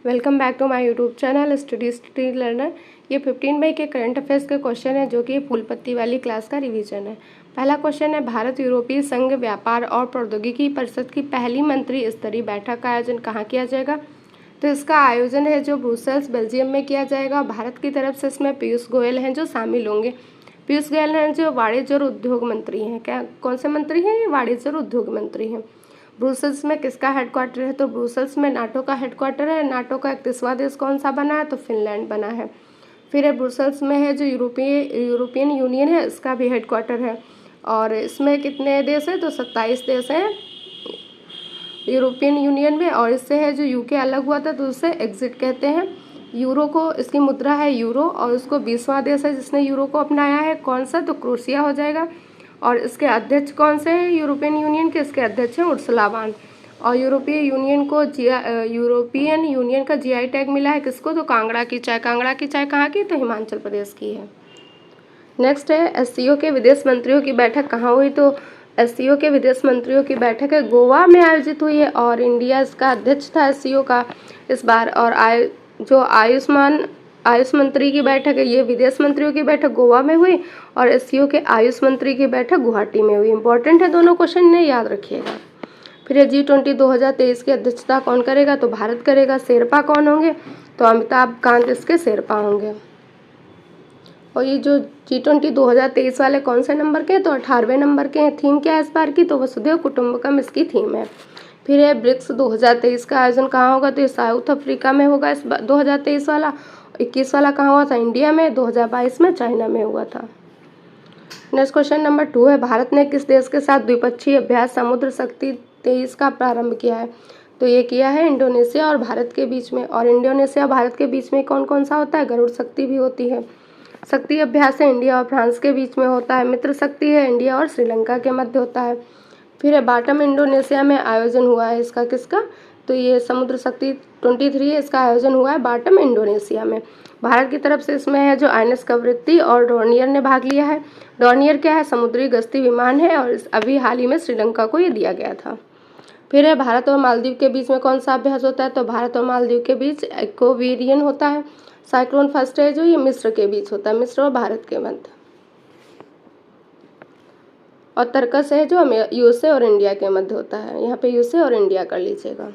Welcome back to my YouTube channel study learner. ये 15 मई के current affairs के question है जो कि फूल पत्ती वाली क्लास का रिवीजन है। पहला क्वेश्चन है, भारत यूरोपीय संघ व्यापार और प्रौद्योगिकी परिषद की पहली मंत्री स्तरीय बैठक का आयोजन कहाँ किया जाएगा? तो इसका आयोजन है जो ब्रुसेल्स बेल्जियम में किया जाएगा। भारत की तरफ से इसमें पीयूष गोयल हैं जो शामिल होंगे। पीयूष गोयल हैं जो वाणिज्य और उद्योग मंत्री हैं। क्या कौन से मंत्री हैं? ये वाणिज्य और उद्योग मंत्री हैं। ब्रुसेल्स में किसका हेडक्वार्टर है? तो ब्रुसेल्स में नाटो का हेडक्वार्टर है। नाटो का 31वां देश कौन सा बना है? तो फिनलैंड बना है। फिर है ब्रुसेल्स में है जो यूरोपियन यूनियन है, इसका भी हेडक्वार्टर है। और इसमें कितने देश हैं? तो 27 देश हैं यूरोपियन यूनियन में। और इससे है जो यूके अलग हुआ था तो उससे एग्जिट कहते हैं। यूरो को, इसकी मुद्रा है यूरो, और उसको 20वां देश है जिसने यूरो को अपनाया है। कौन सा? तो क्रोएशिया हो जाएगा। और इसके अध्यक्ष कौन से हैं यूरोपियन यूनियन के? इसके अध्यक्ष हैं उर्सुला वॉन। और यूरोपियन यूनियन का जीआई टैग मिला है किसको? तो कांगड़ा की चाय। कांगड़ा की चाय कहाँ की? तो हिमाचल प्रदेश की है। नेक्स्ट है, एससीओ के विदेश मंत्रियों की बैठक कहाँ हुई? तो एससीओ के विदेश मंत्रियों की बैठक है गोवा में आयोजित हुई है। और इंडिया इसका अध्यक्ष था एससीओ का इस बार। और आयुष मंत्री की बैठक है, ये विदेश मंत्रियों की बैठक गोवा में हुई। और एससीओ के आयुष मंत्री की बैठक गुवाहाटी में हुई। इंपॉर्टेंट है दोनों क्वेश्चन, ने याद रखिएगा। फिर G20 2023 की अध्यक्षता कौन करेगा? तो भारत करेगा। शेरपा कौन होंगे? तो अमिताभ कांत इसके शेरपा होंगे। और ये जो G20 2023 वाले कौन से नंबर के हैं? तो 18वें नंबर के हैं। थीम क्या है इस बार की? तो वसुधैव कुटुंबकम इसकी थीम है। फिर है ब्रिक्स 2023 का आयोजन कहाँ होगा? तो ये साउथ अफ्रीका में होगा इस 2023 वाला। 21 वाला कहाँ हुआ था? इंडिया में। 2022 में चाइना में हुआ था। नेक्स्ट क्वेश्चन नंबर 2 है, भारत ने किस देश के साथ द्विपक्षीय अभ्यास समुद्र शक्ति 23 का प्रारंभ किया है? तो ये किया है इंडोनेशिया और भारत के बीच में। और इंडोनेशिया और भारत के बीच में कौन कौन सा होता है? गरुड़ शक्ति भी होती है। शक्ति अभ्यास है इंडिया और फ्रांस के बीच में होता है। मित्र शक्ति है इंडिया और श्रीलंका के मध्य होता है। फिर है बाटम इंडोनेशिया में आयोजन हुआ है इसका किसका? तो ये समुद्र शक्ति 23 है, इसका आयोजन हुआ है बाटम इंडोनेशिया में। भारत की तरफ से इसमें है जो आइएनएस कवरत्ती और डॉर्नियर ने भाग लिया है। डॉर्नियर क्या है? समुद्री गश्ती विमान है। और अभी हाल ही में श्रीलंका को ये दिया गया था। फिर है भारत और मालदीव के बीच में कौन सा अभ्यास होता है? तो भारत और मालदीव के बीच इक्वेरियन होता है। साइक्लोन फर्स्ट है जो ये मिस्र के बीच होता है, मिस्र और भारत के मध्य। और तर्कस है जो यूएसए और इंडिया के मध्य होता है। यहाँ पे यूएसए और इंडिया कर लीजिएगा।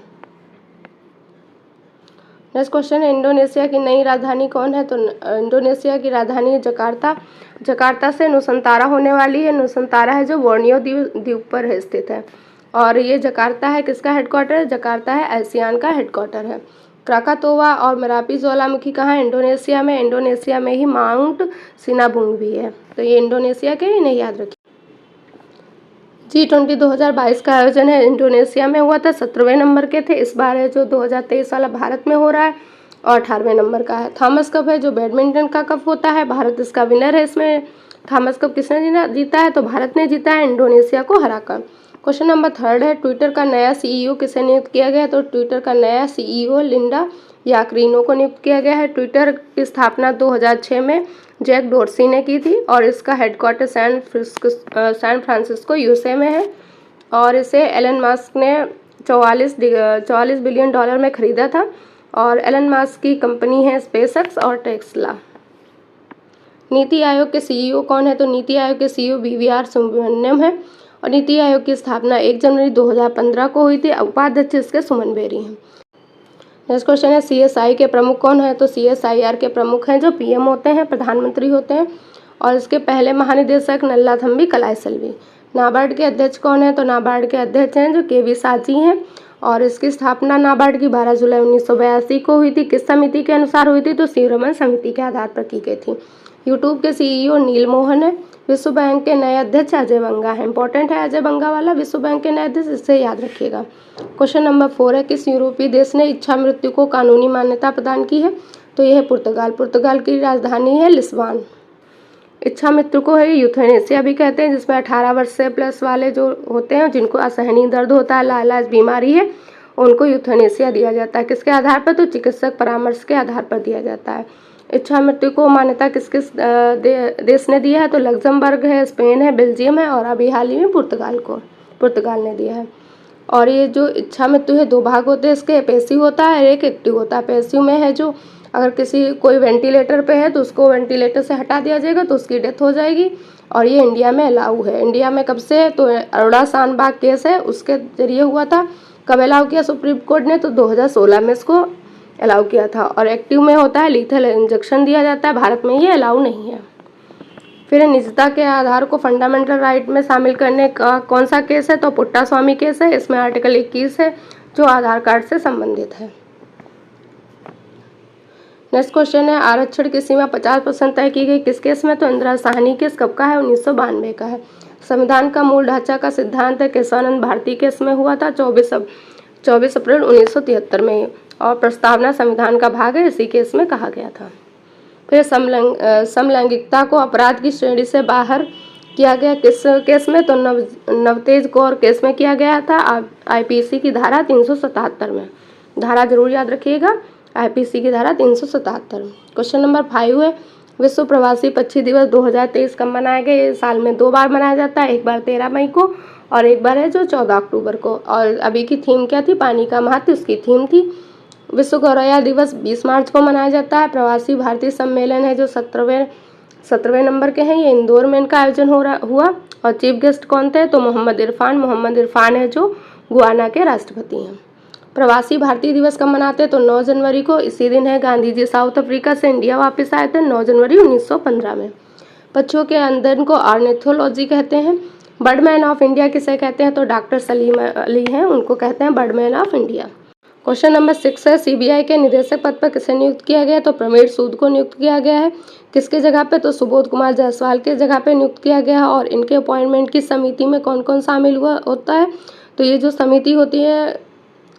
नेक्स्ट क्वेश्चन है, इंडोनेशिया की नई राजधानी कौन है? तो इंडोनेशिया की राजधानी जकार्ता। जकार्ता से नुसंतारा होने वाली है। नुसंतारा है जो बोर्नियो द्वीप पर है स्थित है। और ये जकार्ता है किसका हेडक्वार्टर है? जकार्ता है आसियान का हेडक्वार्टर है। क्राकातोवा और मेरापी ज्वालामुखी कहाँ है? इंडोनेशिया में। इंडोनेशिया में ही माउंट सिनाबुंग भी है। तो ये इंडोनेशिया के ही, नहीं याद रखिए। G20 2022 का आयोजन है इंडोनेशिया में हुआ था, 17वें नंबर के थे। इस बार है जो 2023 वाला भारत में हो रहा है और 18वें नंबर का है। थॉमस कप है जो बैडमिंटन का कप होता है, भारत इसका विनर है। इसमें थॉमस कप किसने जीता है? तो भारत ने जीता है इंडोनेशिया को हराकर। क्वेश्चन नंबर 3 है, ट्विटर का नया CEO किसे नियुक्त किया गया? तो ट्विटर का नया CEO लिंडा याकरीनो को नियुक्त किया गया है। ट्विटर की स्थापना 2006 में जैक डोर्सी ने की थी। और इसका हेडक्वार्टर सैन फ्रांसिस्को यूएसए में है। और इसे एलन मस्क ने 44 बिलियन डॉलर में खरीदा था। और एलन मस्क की कंपनी है स्पेसएक्स और टेस्ला। नीति आयोग के CEO कौन है? तो नीति आयोग के CEO BVR सुब्रमण्यम है। और नीति आयोग की स्थापना 1 जनवरी 2015 को हुई थी। उपाध्यक्ष इसके सुमन बेरी हैं। नेक्स्ट क्वेश्चन है, CSI के प्रमुख कौन है? तो CSIR के प्रमुख हैं जो PM होते हैं, प्रधानमंत्री होते हैं। और इसके पहले महानिदेशक नल्लाथम्बी कलाईसेल्वी। नाबार्ड के अध्यक्ष कौन है? तो नाबार्ड के अध्यक्ष हैं जो KV साची हैं। और इसकी स्थापना नाबार्ड की 12 जुलाई 1982 को हुई थी। किस समिति के अनुसार हुई थी? तो शिवरमन समिति के आधार पर की गई थी। यूट्यूब के CEO नील मोहन है। विश्व बैंक के नए अध्यक्ष अजय बंगा है। इंपॉर्टेंट है अजय बंगा वाला, विश्व बैंक के नए अध्यक्ष, इससे याद रखिएगा। क्वेश्चन नंबर 4 है, किस यूरोपीय देश ने इच्छा मृत्यु को कानूनी मान्यता प्रदान की है? तो यह है पुर्तगाल। पुर्तगाल की राजधानी है लिस्बन। इच्छा मृत्यु को है यूथेनेसिया भी कहते हैं, जिसमें 18 वर्ष से प्लस वाले जो होते हैं, जिनको असहनीय दर्द होता है, लाइलाज बीमारी है, उनको यूथेनेसिया दिया जाता है। किसके आधार पर? तो चिकित्सक परामर्श के आधार पर दिया जाता है। इच्छा मृत्यु को मान्यता किस किस देश ने दिया है? तो लग्जमबर्ग है, स्पेन है, बेल्जियम है और अभी हाल ही में पुर्तगाल ने दिया है। और ये जो इच्छा मृत्यु है 2 भाग होते हैं इसके, पैसिव होता है, एक एक्टिव होता है। पैसिव में है जो अगर कोई वेंटिलेटर पे है तो उसको वेंटिलेटर से हटा दिया जाएगा तो उसकी डेथ हो जाएगी, और ये इंडिया में अलाउ है। इंडिया में कब से, तो अरोड़ा शानबाग केस है उसके जरिए हुआ था। कब अलाउ किया सुप्रीम कोर्ट ने, तो 2016 में इसको अलाउ किया था। और एक्टिव में होता है लीथल इंजेक्शन दिया जाता है, भारत में ये अलाउ नहीं है। फिर निजता के आधार को फंडामेंटल राइट में शामिल करने का कौन सा केस है, तो पुट्टा स्वामी केस है। इसमें आर्टिकल 21 है जो आधार कार्ड से संबंधित है। नेक्स्ट क्वेश्चन है, आरक्षण की सीमा 50% तय की गई किस केस में, तो इंदिरा साहनी केस कब का है, 1992 का है। संविधान का मूल ढांचा का सिद्धांत है केशवानंद भारती केस में हुआ था 24 अप्रैल 1973 में, और प्रस्तावना संविधान का भाग है, इसी केस में कहा गया था। फिर समलैंगिकता को अपराध की श्रेणी से बाहर किया गया किस केस में, तो नवतेज कौर केस में किया गया था, आईपीसी की धारा 377 में। धारा जरूर याद रखिएगा, आईपीसी की धारा 377। क्वेश्चन नंबर 5 है, विश्व प्रवासी पक्षी दिवस 2023 कब मनाया गया। ये साल में 2 बार मनाया जाता है, एक बार 13 मई को और एक बार है जो 14 अक्टूबर को। और अभी की थीम क्या थी, पानी का महत्व, उसकी थीम थी। विश्व गौरैया दिवस 20 मार्च को मनाया जाता है। प्रवासी भारतीय सम्मेलन है जो 17वें नंबर के हैं, ये इंदौर में इनका आयोजन हुआ। और चीफ गेस्ट कौन थे, तो मोहम्मद इरफान है जो गुयाना के राष्ट्रपति हैं। प्रवासी भारतीय दिवस कब मनाते हैं, तो 9 जनवरी को। इसी दिन है गांधी जी साउथ अफ्रीका से इंडिया वापस आए थे 9 जनवरी 1915 में। पक्षियों के अध्ययन को ऑर्निथोलॉजी कहते हैं। बर्डमैन ऑफ इंडिया किसे कहते हैं, तो डॉक्टर सलीम अली हैं, उनको कहते हैं Birdman of India. Question number 6 है, सीबीआई के निदेशक पद पर किसे नियुक्त किया गया है, तो प्रवीण सूद को नियुक्त किया गया है। किसकी जगह पे, तो सुबोध कुमार जायसवाल के जगह पे नियुक्त किया गया है। और इनके अपॉइंटमेंट की समिति में कौन कौन शामिल होता है, तो ये जो समिति होती है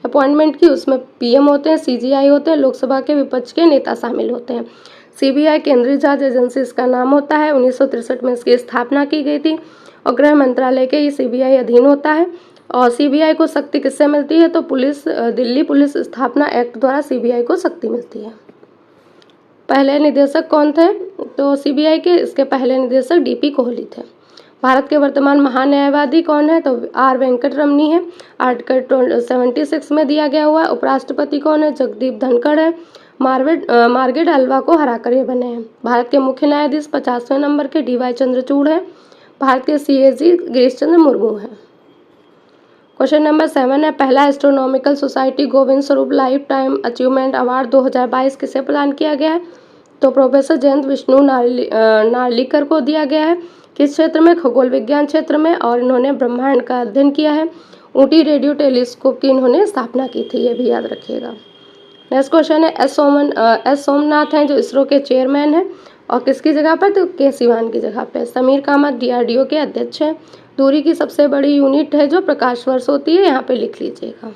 अपॉइंटमेंट की, उसमें पीएम होते हैं, सीजीआई होते हैं, लोकसभा के विपक्ष के नेता शामिल होते हैं। सीबीआई केंद्रीय जांच एजेंसी इसका नाम होता है। 1963 में इसकी स्थापना की गई थी और गृह मंत्रालय के ये सीबीआई अधीन होता है। और सीबीआई को शक्ति किससे मिलती है, तो दिल्ली पुलिस स्थापना एक्ट द्वारा सीबीआई को शक्ति मिलती है। पहले निदेशक कौन थे, तो सीबीआई के इसके पहले निदेशक डीपी कोहली थे। भारत के वर्तमान महान्यायवादी कौन है, तो आर वेंकटरमनी है, आर्टिकल 76 में दिया गया हुआ है। उपराष्ट्रपति कौन है, जगदीप धनखड़ है, मार्गेट अल्वा को हराकर ये बने हैं। भारत के मुख्य न्यायाधीश 50वें नंबर के डीवाई चंद्रचूड़ हैं। भारत के सीएजी गिरीश चंद्र मुर्मू हैं। क्वेश्चन नंबर 7 है, पहला astronomical society Govind Swarup life time achievement award 2022 किसे प्रदान किया गया है, तो प्रोफेसर जयंत विष्णु नार्लिकर को दिया गया है। किस क्षेत्र में, खगोल विज्ञान क्षेत्र में, और इन्होंने ब्रह्मांड का अध्ययन किया है। ऊटी रेडियो टेलीस्कोप की इन्होंने स्थापना की थी, ये भी याद रखिएगा। नेक्स्ट क्वेश्चन है, एस सोमनाथ हैं जो इसरो के चेयरमैन हैं, और किसकी जगह पर, तो के सिवान की जगह पर। समीर कामत डीआरडीओ के अध्यक्ष हैं। दूरी की सबसे बड़ी यूनिट है जो प्रकाश वर्ष होती है, यहाँ पे लिख लीजिएगा।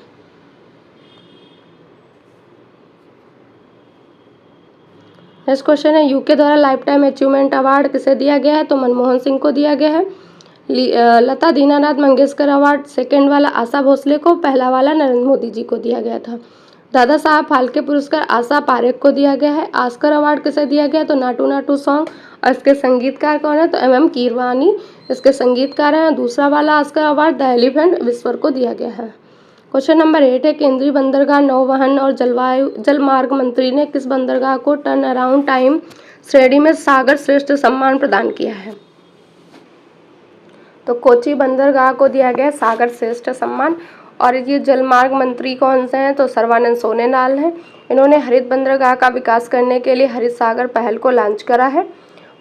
नेक्स्ट क्वेश्चन है, यूके द्वारा लाइफ टाइम अचीवमेंट अवार्ड किसे दिया गया है, तो मनमोहन सिंह को दिया गया है। लता दीनानाथ मंगेशकर अवार्ड सेकंड वाला आशा भोसले को, पहला वाला नरेंद्र मोदी जी को दिया गया था। दादा साहब फाल्के पुरस्कार आशा पारेख को दिया गया है। ऑस्कर अवार्ड किसे दिया गया, तो नाटू नाटू सॉन्ग, और इसके संगीतकार कौन है, तो एम कीरवानी इसके संगीतकार हैं। दूसरा वाला ऑस्कर अवार्ड द एलिफेंट विश्वर को दिया गया है। क्वेश्चन नंबर 8 है, केंद्रीय बंदरगाह नौवहन और जलमार्ग मंत्री ने किस बंदरगाह को टर्न अराउंड टाइम श्रेणी में सागर श्रेष्ठ सम्मान प्रदान किया है, तो कोची बंदरगाह को दिया गया सागर श्रेष्ठ सम्मान। और ये जलमार्ग मंत्री कौन से हैं, तो सर्बानंद सोनोवाल हैं। इन्होंने हरित बंदरगाह का विकास करने के लिए हरित सागर पहल को लॉन्च करा है।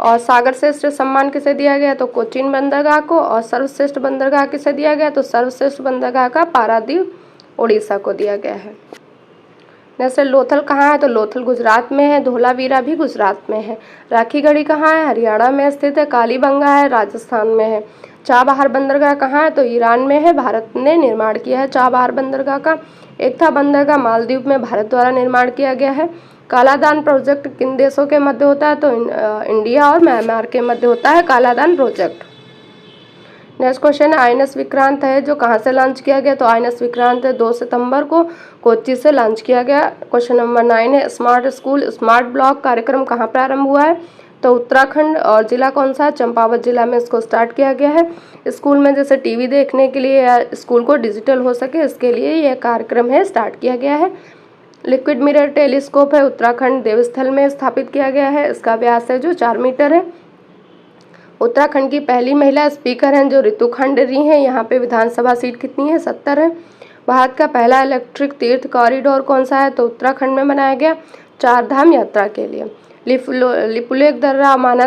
और सागर श्रेष्ठ सम्मान किसे दिया गया, तो कोचीन बंदरगाह को। और सर्वश्रेष्ठ बंदरगाह किसे दिया गया, तो सर्वश्रेष्ठ बंदरगाह का पारादीप उड़ीसा को दिया गया है। जैसे लोथल कहाँ है, तो लोथल गुजरात में है। धोलावीरा भी गुजरात में है। राखीगढ़ी कहाँ है, हरियाणा में स्थित है। कालीबंगा है, राजस्थान में है। चाबहार बंदरगाह कहाँ है, तो ईरान में है। भारत ने निर्माण किया है चाबहार बंदरगाह का। एकता बंदरगाह मालदीव में भारत द्वारा निर्माण किया गया है। कालादान प्रोजेक्ट किन देशों के मध्य होता है, तो इंडिया और म्यांमार के मध्य होता है कालादान प्रोजेक्ट। नेक्स्ट क्वेश्चन है, आईएनएस विक्रांत है जो कहाँ से लॉन्च किया गया, तो आईएनएस विक्रांत 2 सितंबर को कोच्चि से लॉन्च किया गया। क्वेश्चन नंबर 9 है, स्मार्ट स्कूल स्मार्ट ब्लॉक कार्यक्रम कहाँ प्रारंभ हुआ है, तो उत्तराखंड, और ज़िला कौन सा है, चंपावत जिला में इसको स्टार्ट किया गया है। स्कूल में जैसे टीवी देखने के लिए या स्कूल को डिजिटल हो सके इसके लिए यह कार्यक्रम है स्टार्ट किया गया है। लिक्विड मिरर टेलीस्कोप है उत्तराखंड देवस्थल में स्थापित किया गया है। इसका व्यास है जो 4 मीटर है। उत्तराखंड की पहली महिला स्पीकर हैं जो रितु खंडेरी हैं। यहाँ पे विधानसभा सीट कितनी है, 70 है। भारत का पहला इलेक्ट्रिक तीर्थ कॉरिडोर कौन सा है, तो उत्तराखंड में बनाया गया 4 धाम यात्रा के लिए। लिपुलेख दर्रा, माना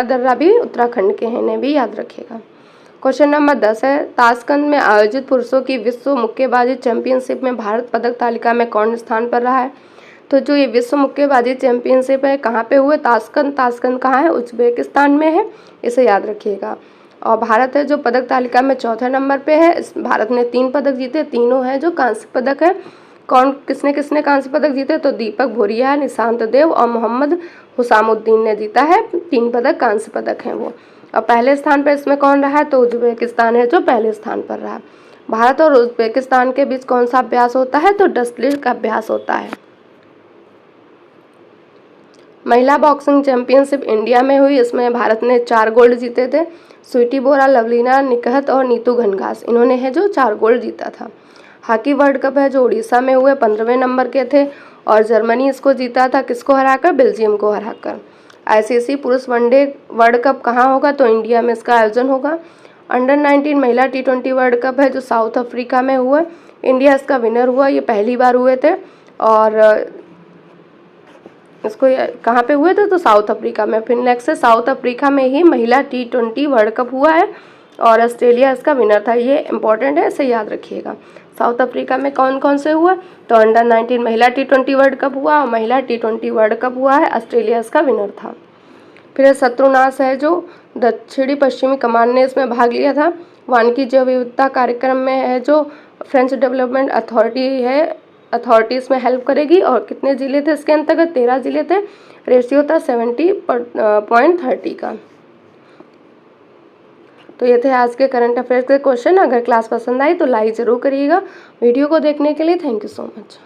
दर्रा भी उत्तराखंड के हैं, इन्हें भी याद रखिएगा। क्वेश्चन नंबर 10 है, ताशकंद में आयोजित पुरुषों की विश्व मुक्केबाजी चैंपियनशिप में भारत पदक तालिका में कौन स्थान पर रहा है। तो जो ये विश्व मुक्केबाजी चैंपियनशिप है कहाँ पे हुए, ताशकंद कहाँ है, उज्बेकिस्तान में है, इसे याद रखिएगा। और भारत है जो पदक तालिका में 4थे नंबर पे है। भारत ने 3 पदक जीते, तीनों हैं जो कांस्य पदक है। किसने किसने कांस्य पदक जीते, तो दीपक भोरिया, निशांत देव और मोहम्मद हुसामुद्दीन ने जीता है 3 पदक, कांस्य पदक हैं वो। और पहले स्थान पर इसमें कौन रहा है, तो उज्बेकिस्तान है जो पहले स्थान पर रहा। भारत और उज्बेकिस्तान के बीच कौन सा अभ्यास होता है, तो डस्टलिट का अभ्यास होता है। महिला बॉक्सिंग चैंपियनशिप इंडिया में हुई, इसमें भारत ने 4 गोल्ड जीते थे। स्वीटी बोरा, लवलीना निकहत और नीतू घनघास, इन्होंने है जो 4 गोल्ड जीता था। हॉकी वर्ल्ड कप है जो उड़ीसा में हुए, 15वें नंबर के थे और जर्मनी इसको जीता था, किसको हराकर, बेल्जियम को हराकर। आईसीसी पुरुष वनडे वर्ल्ड कप कहाँ होगा, तो इंडिया में इसका आयोजन होगा। अंडर 19 महिला T20 वर्ल्ड कप है जो साउथ अफ्रीका में हुआ, इंडिया इसका विनर हुआ, ये पहली बार हुए थे। और इसको कहाँ पे हुए थे, तो साउथ अफ्रीका में। फिर नेक्स्ट है, साउथ अफ्रीका में ही महिला T20 वर्ल्ड कप हुआ है और ऑस्ट्रेलिया इसका विनर था, ये इंपॉर्टेंट है, इसे याद रखिएगा। साउथ अफ्रीका में कौन कौन से हुआ, तो अंडर 19 महिला T20 वर्ल्ड कप हुआ और महिला T20 वर्ल्ड कप हुआ है, ऑस्ट्रेलिया इसका विनर था। फिर शत्रुनाश है जो दक्षिणी पश्चिमी कमान ने इसमें भाग लिया था। वानिकी जैव विविधता कार्यक्रम में है जो फ्रेंच डेवलपमेंट अथॉरिटी इसमें हेल्प करेगी। और कितने जिले थे इसके अंतर्गत, 13 जिले थे। रेशियो था 70.30 का। तो ये थे आज के करंट अफेयर्स के क्वेश्चन। अगर क्लास पसंद आई तो लाइक ज़रूर करिएगा। वीडियो को देखने के लिए थैंक यू सो मच।